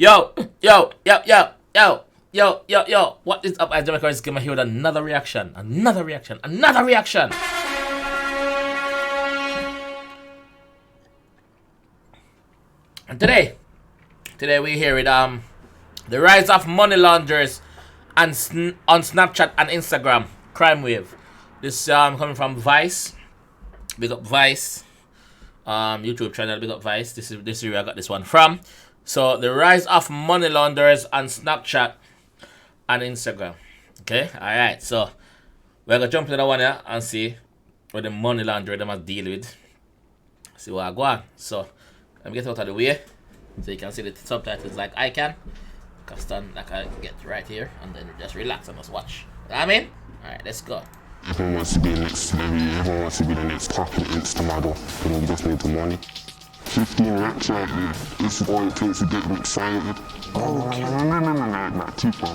Yo, yo, yo, yo, yo, yo, yo, yo. What is up, JAMAICA'S? Give me here with another reaction. Another reaction. Another reaction. And today we here with the rise of money launderers and on Snapchat and Instagram. Crimewave. This coming from Vice. Big up Vice. YouTube channel, big up Vice. This is where I got this one from. So the rise of money launderers on Snapchat and Instagram. Okay, alright. So we're gonna jump into that one here and see what the money launderer they must deal with. See what I go on. So let me get out of the way so you can see the subtitles like I can. Stand like I get right here and then just relax and just watch. You know what I mean? Alright, let's go. Everyone wants to be the next Larry, everyone wants to be the next pocket Insta-model, but we just need the money. 15 racks right there. This is all it takes to get them excited. Oh, okay. No, too far.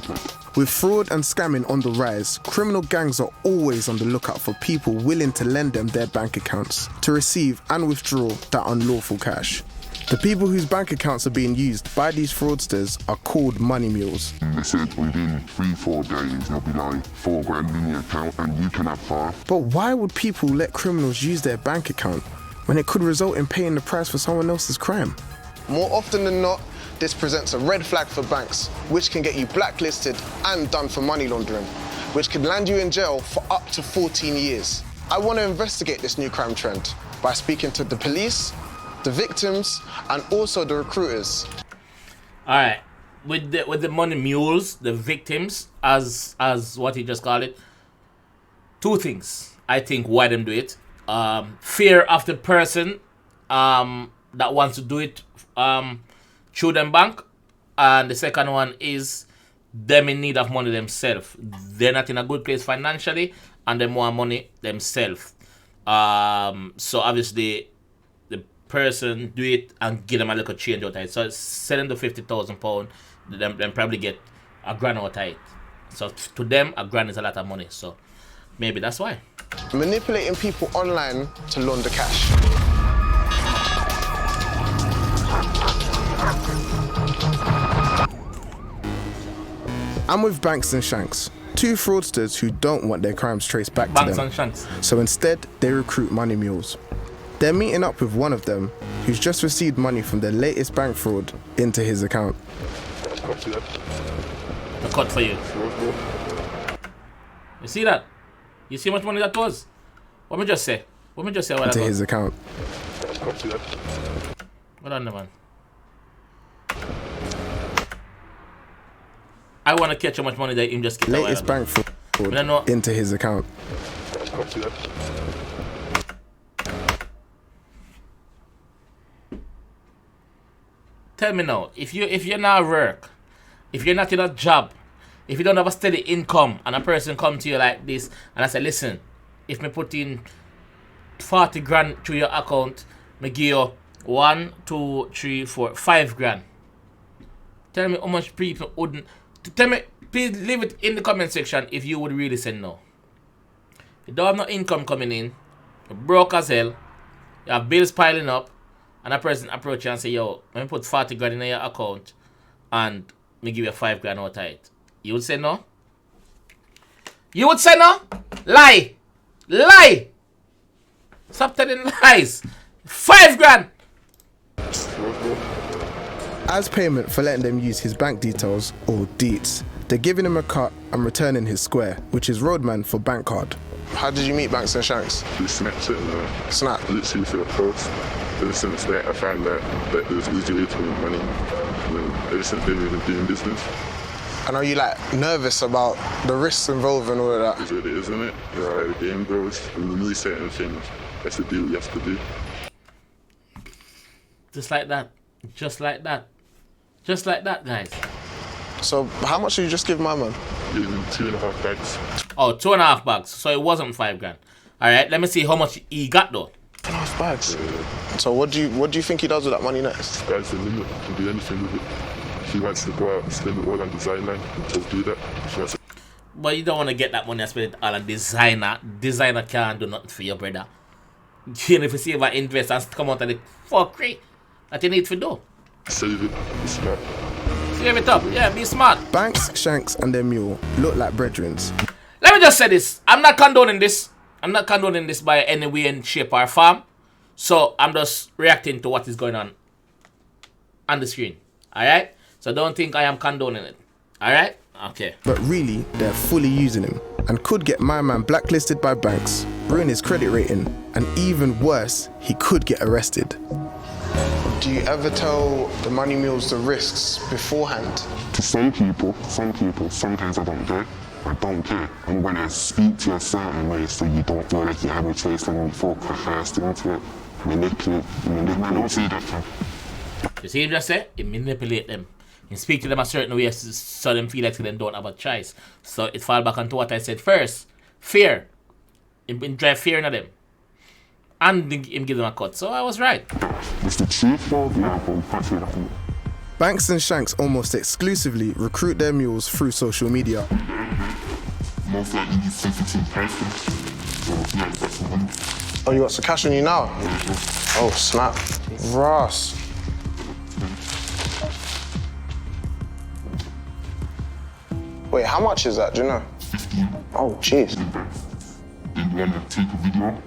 With fraud and scamming on the rise, criminal gangs are always on the lookout for people willing to lend them their bank accounts to receive and withdraw that unlawful cash. The people whose bank accounts are being used by these fraudsters are called money mules. They said within 3-4 days there'll be like $4 grand in your account and you can have half. But why would people let criminals use their bank account when it could result in paying the price for someone else's crime? More often than not, this presents a red flag for banks, which can get you blacklisted and done for money laundering, which could land you in jail for up to 14 years. I want to investigate this new crime trend by speaking to the police, the victims, and also the recruiters. Alright, with the money mules, the victims, as what he just called it, two things I think why them do it. Fear of the person that wants to do it through them bank, and the second one is them in need of money themselves. They're not in a good place financially and they want money themselves. So obviously the person do it and give them a little change out of it. So sell them the £50,000, them probably get a grand out of it. So to them a grand is a lot of money. So maybe that's why. Manipulating people online to launder cash. I'm with Banks and Shanks, two fraudsters who don't want their crimes traced back to Banks them. and Shanks. So instead, they recruit money mules. They're meeting up with one of them who's just received money from their latest bank fraud into his account. The cut for you. You see that? You see how much money that was? What me just say? What me just say? Into his account. Hold on, man. I want to catch how much money that him just get. Latest bank fraud into his account. Tell me now, if you're not work, if you're not in a job, if you don't have a steady income and a person come to you like this and I say, listen, if me put in 40 grand to your account, me give you 1, 2, 3, 4, 5 grand. Tell me how much people wouldn't. Tell me, please leave it in the comment section if you would really say no. You don't have no income coming in, you're broke as hell, you have bills piling up, and a person approach you and say, yo, let me put 40 grand in your account and me give you 5 grand out of it. You would say no? You would say no? Lie! Lie! Stop telling lies! 5 grand! As payment for letting them use his bank details, or deets, they're giving him a cut and returning his square, which is roadman for bank card. How did you meet Banks and Shanks? We snapped it, Snap. I literally saw a post. Ever since that, I found that there was easy way to make money. And ever since then, we've been doing business. And are you like nervous about the risks involved and all of that? It's what it is, isn't it? You know, how the game goes. When you really certain things, that's the deal you have to do. Just like that. Just like that. Just like that, guys. So how much did you just give my man? Giving him 2.5 bags. Oh, 2.5 bags. So it wasn't 5 grand. Alright, let me see how much he got though. 2.5 bags? So what do you think he does with that money next? Sky's the limit. He can do anything with it. If he wants to go out and spend it all on design line, he'll do that. If he wants to... But you don't want to get that money and spend it all on designer. Designer can't do nothing for your brother. You know, if you see about invest and come out of the fuckery that you need to do. Save it. It's not. Clear it up. Yeah, be smart. Banks, Shanks, and their mule look like brethrens. Let me just say this. I'm not condoning this. I'm not condoning this by any way, in shape, or form. So I'm just reacting to what is going on the screen. Alright? So don't think I am condoning it. Alright? Okay. But really, they're fully using him and could get my man blacklisted by banks, ruin his credit rating, and even worse, he could get arrested. Do you ever tell the money mules the risks beforehand? To some people, sometimes I don't care. I don't care. I'm gonna speak to you a certain way so you don't feel like you have a choice and you feel coerced into it. Manipulate. Don't say that, man. You see him just say? He manipulate them. He speak to them a certain way so them feel like they don't have a choice. So it fall back onto what I said first. Fear. Him drive fear into them. And him give them a cut. So I was right. It's the truth, though. Yeah, but we can't say that. Banks and Shanks almost exclusively recruit their mules through social media. Most likely you sensitive person. So yeah, that's the money. Oh, you got some cash on you now? Oh, snap. Ross. Wait, how much is that? Do you know? 15. Oh, jeez. Then you wanna take a video.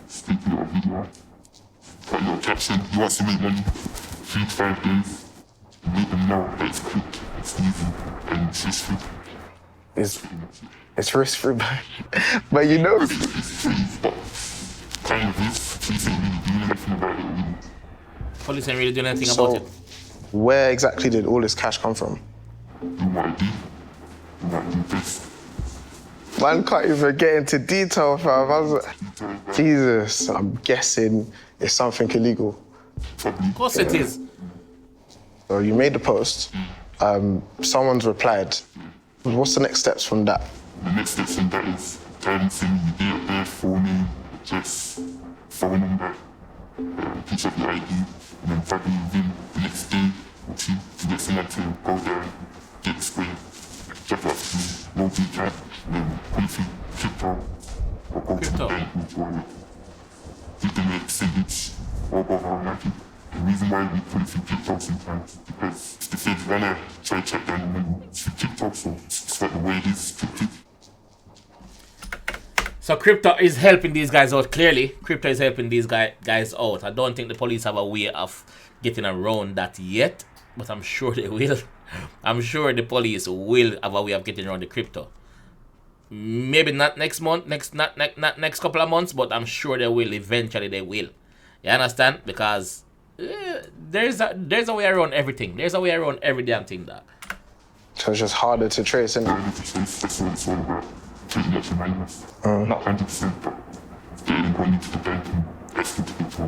Take a little video. Put your caption. You want to make money? 3 to 5 days. Make them know that it's quick, it's easy, and it's risk-free. It's risk-free, but you know. It's safe, but kind of is. Police ain't really doing anything about it, really. Police ain't really doing anything So, about it. where exactly did all this cash come from? Do what I do. Do what I do best. Man can't even get into detail, fam. I was like, Jesus, I'm guessing it's something illegal. Of course it is. So you made the post, someone's replied. What's the next steps from that? The next step from that is sending you date of birth, full name, address, phone number, picture of your ID, and then probably within the next day or two to get someone to go there and get the spray, drop it off to you, no detail, and then quickly crypto, or go to the bank and withdraw it. You can make signage or go automatic. The reason why we put it through crypto sometimes because if the feds wanna try to track down the money through crypto, so it's not the way it is strictly. So crypto is helping these guys out, clearly. Crypto is helping these guys out. I don't think the police have a way of getting around that yet, but I'm sure they will. I'm sure the police will have a way of getting around the crypto. Maybe not next month, not next couple of months, but I'm sure they will. Eventually they will. You understand? Because there's a way around everything. There's a way around every damn thing, dog. So it's just harder to trace, isn't it? That's what it's all about. Taking up your minus. Not 100%, but getting money to the bank and asking to get to the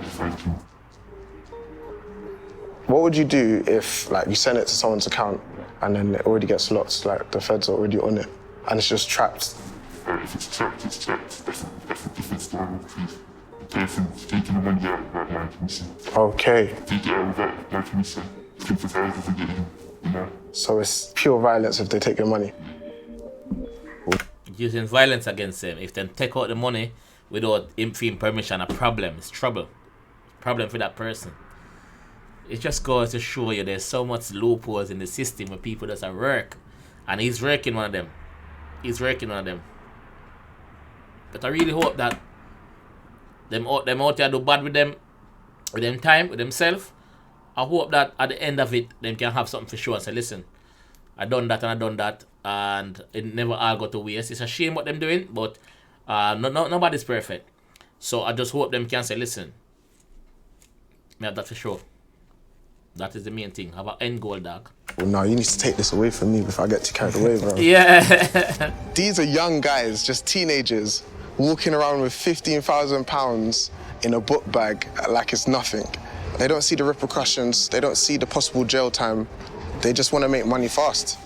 What would you do if, like, you send it to someone's account and then it already gets locked, like the feds are already on it, and it's just trapped? If it's trapped, it's trapped. That's a different story. The person's taking the money out without my permission. Okay. Take it out without my permission. Sympathize with getting, you know. So it's pure violence if they take your money. Using violence against them. If they take out the money without him feeling permission, a problem. It's trouble. Problem for that person. It just goes to show you there's so much loopholes in the system where people doesn't work. And he's working one of them. He's working one of them. But I really hope that them out there do bad with them time, with themselves. I hope that at the end of it, them can have something for sure and say, listen, I done that and I done that, and it never all got to waste. It's a shame what them doing, but nobody's perfect. So I just hope them can say, listen, me have that for sure. That is the main thing. Have an end goal, dog. Well, no, you need to take this away from me before I get too carried away, bro. Yeah. These are young guys, just teenagers, walking around with £15,000 in a book bag like it's nothing. They don't see the repercussions. They don't see the possible jail time. They just want to make money fast.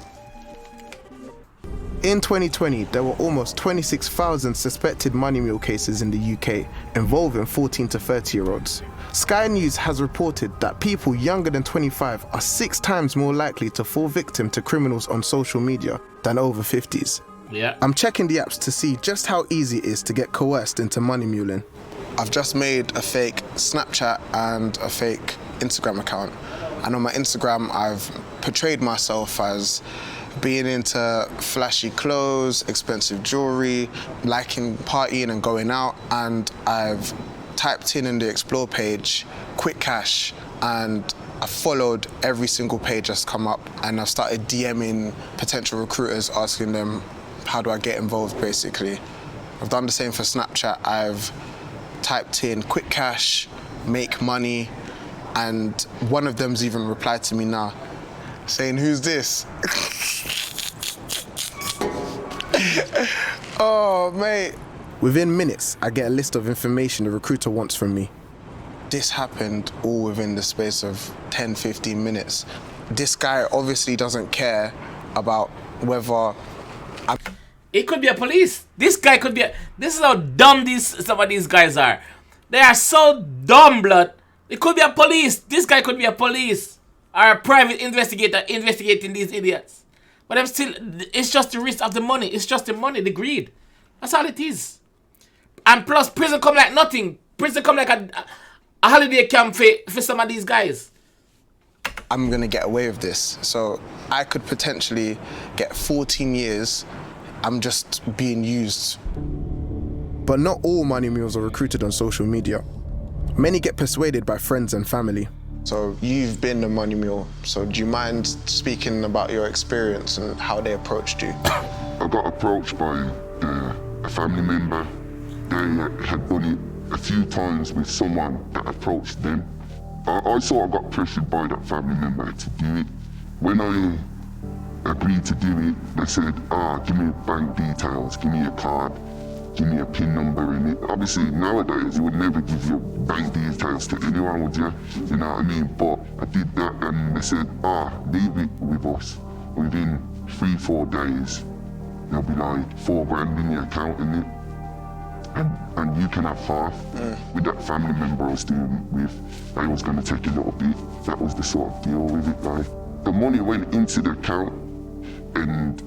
In 2020, there were almost 26,000 suspected money mule cases in the UK involving 14 to 30-year-olds. Sky News has reported that people younger than 25 are 6 times more likely to fall victim to criminals on social media than over 50s. Yeah. I'm checking the apps to see just how easy it is to get coerced into money muling. I've just made a fake Snapchat and a fake Instagram account. And on my Instagram, I've portrayed myself as being into flashy clothes, expensive jewelry, liking partying and going out. And I've typed in the explore page, quick cash, and I followed every single page that's come up, and I've started DMing potential recruiters, asking them, how do I get involved, basically. I've done the same for Snapchat. I've typed in quick cash, make money, and one of them's even replied to me now, saying, who's this? Oh, mate. Within minutes, I get a list of information the recruiter wants from me. This happened all within the space of 10, 15 minutes. This guy obviously doesn't care about whether It could be a police. This guy could be this is how dumb some of these guys are. They are so dumb, blood. It could be a police. This guy could be a police or a private investigator investigating these idiots. But I'm still, it's just the risk of the money. It's just the money, the greed. That's all it is. And plus, prison come like nothing. Prison come like a holiday camp for some of these guys. I'm gonna get away with this. So I could potentially get 14 years. I'm just being used. But not all money mules are recruited on social media. Many get persuaded by friends and family. So you've been a money mule. So do you mind speaking about your experience and how they approached you? I got approached by a family member. They had done it a few times with someone that approached them. I sort of got pressured by that family member to do it. When I agreed to do it, they said, give me bank details, give me a card, give me a PIN number in it. Obviously, nowadays, you would never give your bank details to anyone, would you? You know what I mean? But I did that, and they said, leave it with us. Within 3-4 days, there'll be like $4,000 in your account in it. And you can have half. With that family member I was doing with, they was gonna take a little bit. That was the sort of deal with it. Like, the money went into the account, and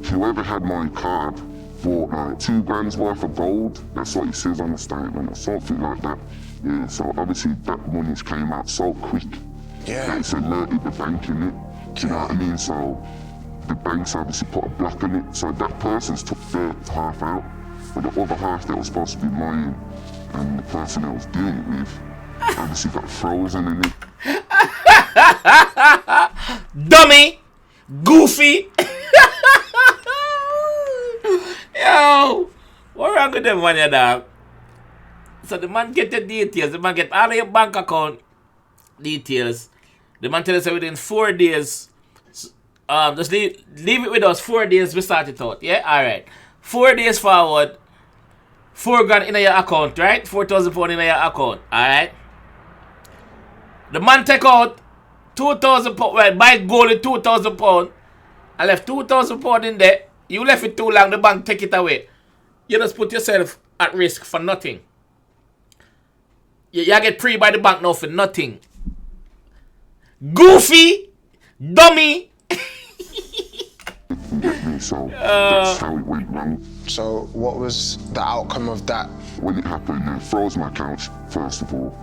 whoever had my card bought like $2,000 worth of gold. That's what it says on the statement, or something like that. Yeah, so obviously that money's came out so quick. Yeah. That it's alerted the bank in it. Do you know what I mean? So the bank's obviously put a block on it. So that person's took their half out. But the other half that was supposed to be mine, and the person I was doing it with, obviously got frozen in it. Dummy! Goofy! Yo! What wrong with them man, dog? So the man get the details, the man get all of your bank account details. The man tell us that within 4 days, just leave it with us, 4 days we start it out, yeah? Alright. 4 days forward, $4,000 in your account, right? £4,000 in your account, alright? The man take out £2,000, well, buy gold with £2,000. I left £2,000 in there. You left it too long, the bank take it away. You just put yourself at risk for nothing. You get pre by the bank now for nothing. Goofy! Dummy! So that's how it went wrong. So what was the outcome of that? When it happened, they froze my account, first of all.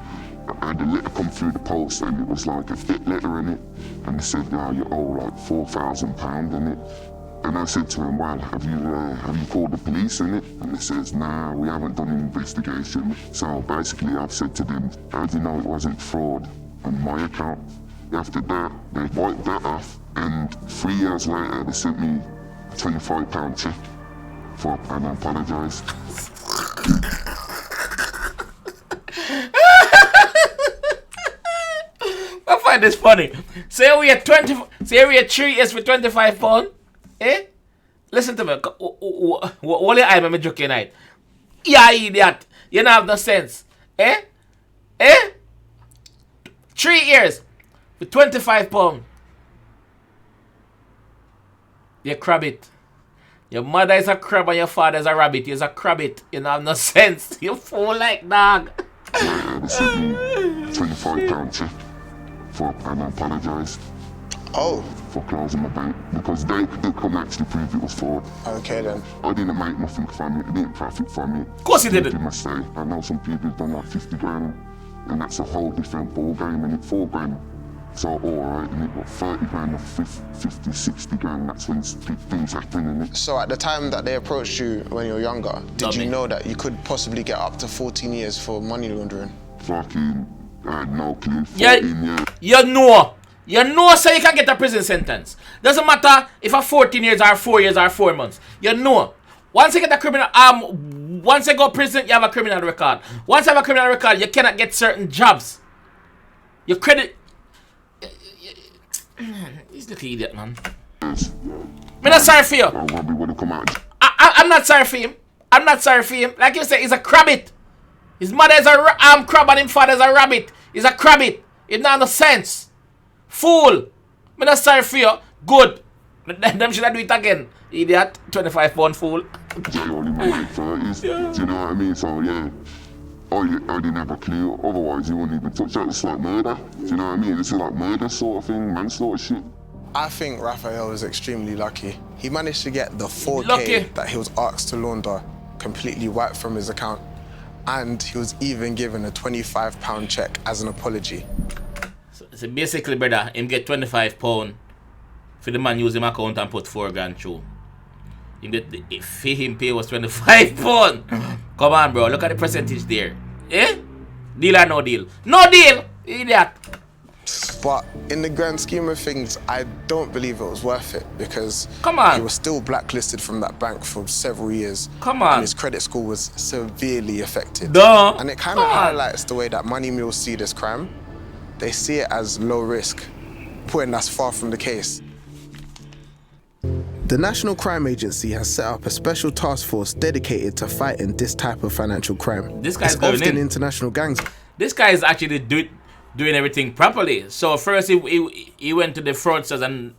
I had a letter come through the post, and it was like a thick letter in it. And they said, you owe like £4,000 in it. And I said to them, well, have you called the police in it? And they says, nah, we haven't done an investigation. So basically I've said to them, how do you know it wasn't fraud on my account? After that, they wiped that off. And 3 years later, they sent me a £25 check and I apologise. I find this funny. Say we had 3 years for £25. Eh? Listen to me. What your eye me joking night? Yeah, idiot. You don't have no sense. Eh? 3 years for £25. You crab it. Your mother is a crab and your father is a rabbit. You're a crabbit. You don't have no sense. You fool like dog. Yeah, they sent me a £25 check and I apologised. Oh. For closing my bank, because they couldn't actually prove it was fraud. Okay then. I didn't make nothing from it, I didn't profit from it. Of course you didn't. I must say, I know some people have done like 50 grand, and that's a whole different ball game, and $4,000 So, alright, and you've got 30 grand or 50, 60 grand, that's when things happen, innit? So at the time that they approached you when you were younger, did you know that you could possibly get up to 14 years for money laundering? Fucking, I had no clue. 14 years. You know, so you can get a prison sentence. Doesn't matter if it's 14 years or 4 years or 4 months. You know. Once you get a criminal, once you go to prison, you have a criminal record. Once you have a criminal record, you cannot get certain jobs. Your credit. He's the idiot, man. I'm not sorry for you. I'm not sorry for him. I'm not sorry for him. Like you said, he's a crabbit. His mother is a crab and his father is a rabbit. He's a crabbit. It not no sense. Fool. I'm not sorry for you. Good. Them should I do it again. Idiot. 25 pound fool. Yeah, only my late 30s. Do you know what I mean? So yeah. I didn't have a clue, otherwise you wouldn't even touch that. It's like murder, do you know what I mean? This is like murder sort of thing, manslaughter shit. I think Raphael was extremely lucky. He managed to get the 4K that he was asked to launder completely wiped from his account, and he was even given a £25 check as an apology. So basically, brother, him get £25 for the man use him account and put 4 grand through. Him get the fee him pay was £25. Come on, bro, look at the percentage there. Eh? Deal or no deal? No deal! Idiot. But in the grand scheme of things, I don't believe it was worth it because he was still blacklisted from that bank for several years. And his credit score was severely affected. And it kind of highlights the way that money mules see this crime. They see it as low risk, when that's far from the case. The National Crime Agency has set up a special task force dedicated to fighting this type of financial crime. This guy's going in. International gangs. This guy is actually doing everything properly. So first he went to the fraudsters and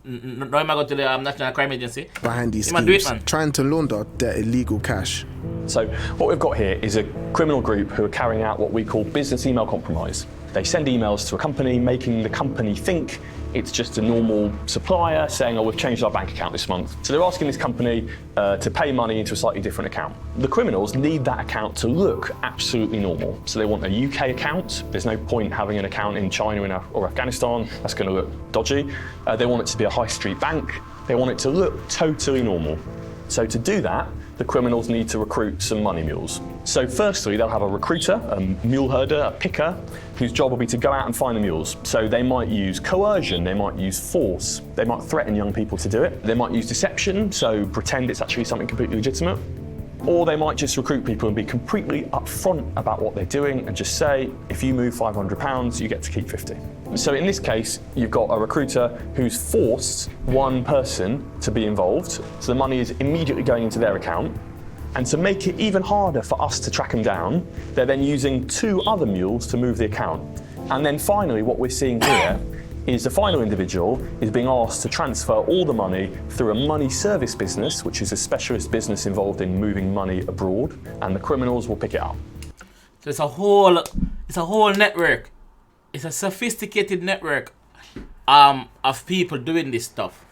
now he might go to the National Crime Agency. Behind these schemes, trying to launder their illegal cash. So what we've got here is a criminal group who are carrying out what we call business email compromise. They send emails to a company, making the company think it's just a normal supplier saying, oh, we've changed our bank account this month. So they're asking this company to pay money into a slightly different account. The criminals need that account to look absolutely normal. So they want a UK account. There's no point having an account in China or Afghanistan. That's going to look dodgy. They want it to be a high street bank. They want it to look totally normal. So to do that, the criminals need to recruit some money mules. So firstly, they'll have a recruiter, a mule herder, a picker, whose job will be to go out and find the mules. So they might use coercion, they might use force, they might threaten young people to do it. They might use deception, so pretend it's actually something completely legitimate. Or they might just recruit people and be completely upfront about what they're doing and just say, if you move £500, you get to keep 50. So in this case, you've got a recruiter who's forced one person to be involved, so the money is immediately going into their account. And to make it even harder for us to track them down, they're then using 2 other mules to move the account. And then finally, what we're seeing here is the final individual is being asked to transfer all the money through a money service business, which is a specialist business involved in moving money abroad, and the criminals will pick it up. So it's a whole network. It's a sophisticated network of people doing this stuff.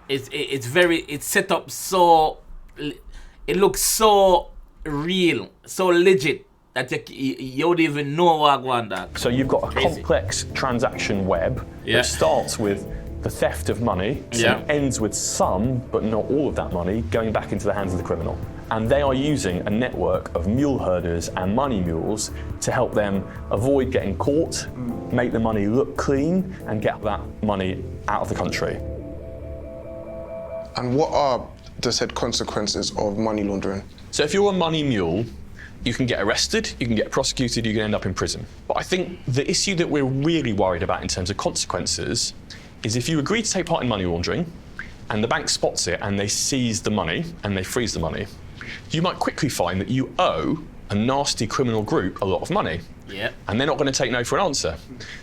It's set up so, it looks so real, so legit that you don't even know what going on. So you've got a complex transaction web that starts with the theft of money, so it ends with some, but not all of that money, going back into the hands of the criminal. And they are using a network of mule herders and money mules to help them avoid getting caught, make the money look clean, and get that money out of the country. And what are the said consequences of money laundering? So if you're a money mule, you can get arrested, you can get prosecuted, you can end up in prison. But I think the issue that we're really worried about in terms of consequences is if you agree to take part in money laundering and the bank spots it and they seize the money and they freeze the money, you might quickly find that you owe a nasty criminal group a lot of money. And they're not going to take no for an answer.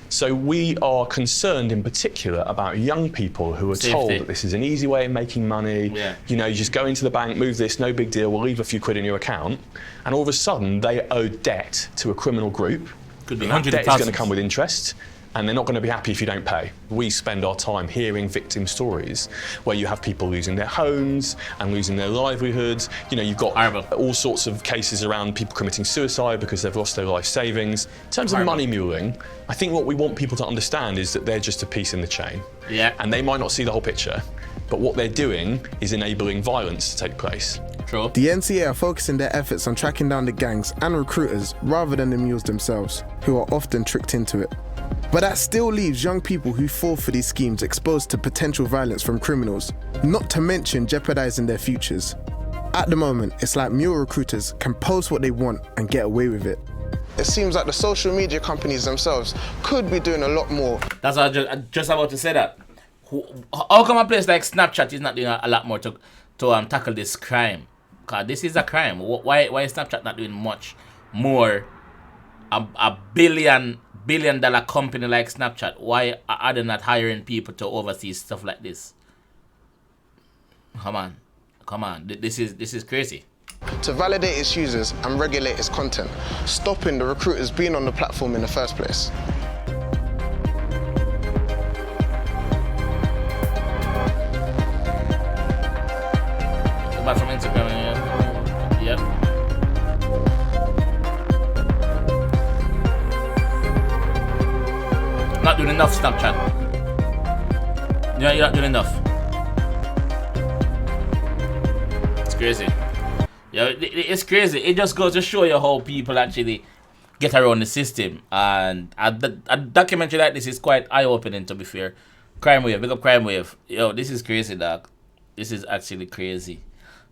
So we are concerned in particular about young people who are told that this is an easy way of making money. You know, you just go into the bank, move this, no big deal, we'll leave a few quid in your account. And all of a sudden they owe debt to a criminal group. Could be that debt is going to come with interest. and they're not going to be happy if you don't pay. We spend our time hearing victim stories where you have people losing their homes and losing their livelihoods. You know, you've got all sorts of cases around people committing suicide because they've lost their life savings. In terms of money muling, I think what we want people to understand is that they're just a piece in the chain. Yeah. And they might not see the whole picture, but what they're doing is enabling violence to take place. True. The NCA are focusing their efforts on tracking down the gangs and recruiters rather than the mules themselves, who are often tricked into it. But that still leaves young people who fall for these schemes exposed to potential violence from criminals, not to mention jeopardizing their futures. At the moment, it's like mule recruiters can post what they want and get away with it. It seems like the social media companies themselves could be doing a lot more. That's what I just about to say that. How come a place like Snapchat is not doing a lot more to tackle this crime? Because this is a crime. Why is Snapchat not doing much more? A billion-dollar company like Snapchat, why are they not hiring people to oversee stuff like this? Come on, this is crazy. To validate its users and regulate its content, stopping the recruiters being on the platform in the first place. About from Instagram, yeah. Not doing enough, Snapchat. You're not doing enough. It's crazy. Yeah, it's crazy. It just goes to show you how people actually get around the system. And a documentary like this is quite eye-opening, to be fair. Crimewave, big up Crimewave. Yo, this is crazy, dog. This is actually crazy.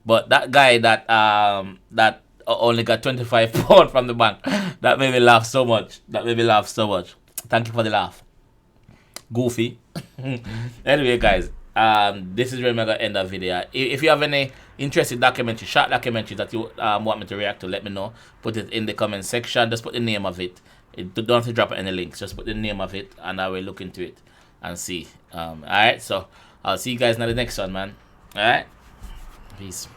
But that guy that only got 25 pounds from the bank, that made me laugh so much. Thank you for the laugh. Goofy. Anyway, guys, this is where I'm gonna end that video. If you have any interesting documentary, short documentaries that you want me to react to, let me know. Put it in the comment section. Just put the name of it. Don't have to drop any links. Just put the name of it, and I will look into it and see. All right. So I'll see you guys in the next one, man. All right. Peace.